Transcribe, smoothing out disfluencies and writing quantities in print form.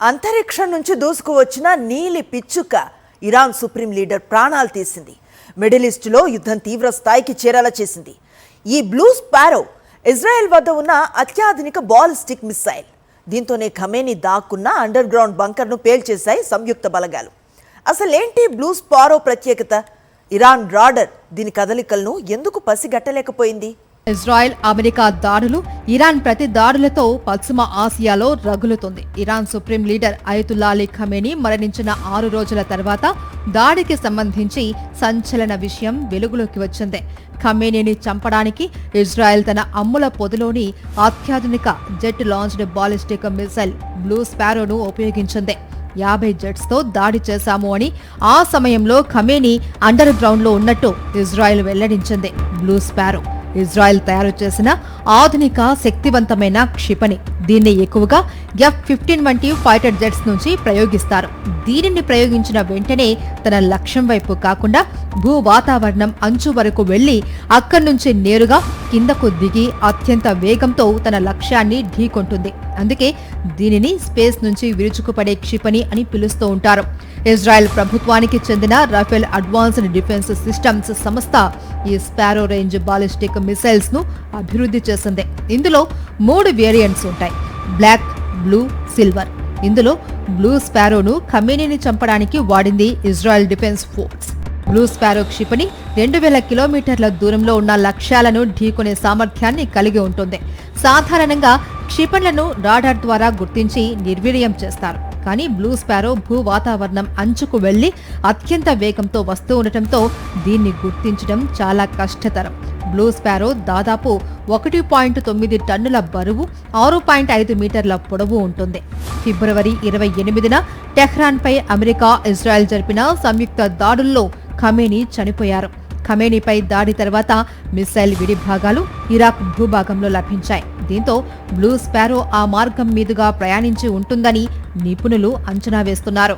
అంతరిక్షం నుంచి దూసుకువచ్చిన నీలి పిచ్చుక ఇరాన్ సుప్రీం లీడర్ ప్రాణాలు తీసింది. మిడిల్ ఈస్ట్లో యుద్ధం తీవ్ర స్థాయికి చేరేలా చేసింది. ఈ బ్లూ స్పారో ఇజ్రాయెల్ వద్ద ఉన్న అత్యాధునిక బాలిస్టిక్ మిసైల్. దీంతోనే ఖమేనీ దాక్కున్న అండర్ గ్రౌండ్ బంకర్ను పేల్చేశాయి సంయుక్త బలగాలు. అసలేంటి బ్లూ స్పారో ప్రత్యేకత? ఇరాన్ రాడర్ దీని కదలికలను ఎందుకు పసిగట్టలేకపోయింది? ఇజ్రాయెల్, అమెరికా దాడులు, ఇరాన్ ప్రతి దాడులతో పశ్చిమ ఆసియాలో రగులుతుంది. Iran supreme leader Ayatollah Ali Khamenei మరణించిన 6 రోజుల తర్వాత దాడికి సంబంధించి సంచలన విషయం వెలుగులోకి వచ్చింది. ఖమేనీని చంపడానికి ఇజ్రాయెల్ తన అమ్ముల పొదిలోని అత్యాధునిక jet launched ballistic missile blue స్పారోను ఉపయోగించింది. 50 జెట్స్తో దాడి చేశాము అని ఆ సమయంలో ఖమేనీ అండర్ గ్రౌండ్లో ఉన్నట్టు ఇజ్రాయెల్ వెల్లడించింది. బ్లూ స్పారో ఇజ్రాయెల్ తయారు చేసిన ఆధునిక శక్తివంతమైన క్షిపణి. దీన్ని ఎక్కువగా F-15 వంటి ఫైటర్ జెట్స్ నుంచి ప్రయోగిస్తారు. దీనిని ప్రయోగించిన వెంటనే తన లక్ష్యం వైపు కాకుండా భూ వాతావరణం అంచు వరకు వెళ్లి అక్కడి నుంచి నేరుగా కిందకు దిగి అత్యంత వేగంతో తన లక్ష్యాన్ని ఢీకొంటుంది. అందుకే దీనిని స్పేస్ నుంచి విరుచుకుపడే క్షిపణి అని పిలుస్తూ ఉంటారు. ఇజ్రాయెల్ ప్రభుత్వానికి చెందిన రఫేల్ అడ్వాన్స్డ్ డిఫెన్స్ సిస్టమ్స్ సంస్థ ఈ స్పారో రేంజ్ బాలిస్టిక్ మిసైల్స్ ను అభివృద్ధి చేసింది. ఇందులో 3 వేరియంట్స్ ఉంటాయి: బ్లాక్, బ్లూ, సిల్వర్. ఇందులో బ్లూ స్పారోను ఖమేనీని చంపడానికి వాడింది Israel defence force. Blue sparrow క్షిపణి 2000 కిలోమీటర్ల దూరంలో ఉన్న లక్ష్యాలను ఢీకొనే సామర్థ్యాన్ని కలిగి ఉంటుంది. సాధారణంగా క్షిపణులను రాడార్ ద్వారా గుర్తించి నిర్వీర్యం చేస్తారు. కానీ బ్లూ స్పారో భూ వాతావరణం అంచుకు వెళ్లి అత్యంత వేగంతో వస్తూ ఉండటంతో దీన్ని గుర్తించడం చాలా కష్టతరం. బ్లూ స్పారో దాదాపు 1.9 టన్నుల బరువు, 6.5 మీటర్ల పొడవు ఉంటుంది. ఫిబ్రవరి 28న టెహ్రాన్పై అమెరికా, ఇజ్రాయెల్ జరిపిన సంయుక్త దాడుల్లో ఖమేనీ చనిపోయారు. ఖమేనీపై దాడి తర్వాత మిసైల్ విడిభాగాలు ఇరాక్ భూభాగంలో లభించాయి. దీంతో బ్లూ స్పారో ఆ మార్గం మీదుగా ప్రయాణించి ఉంటుందని నిపుణులు అంచనా వేస్తున్నారు.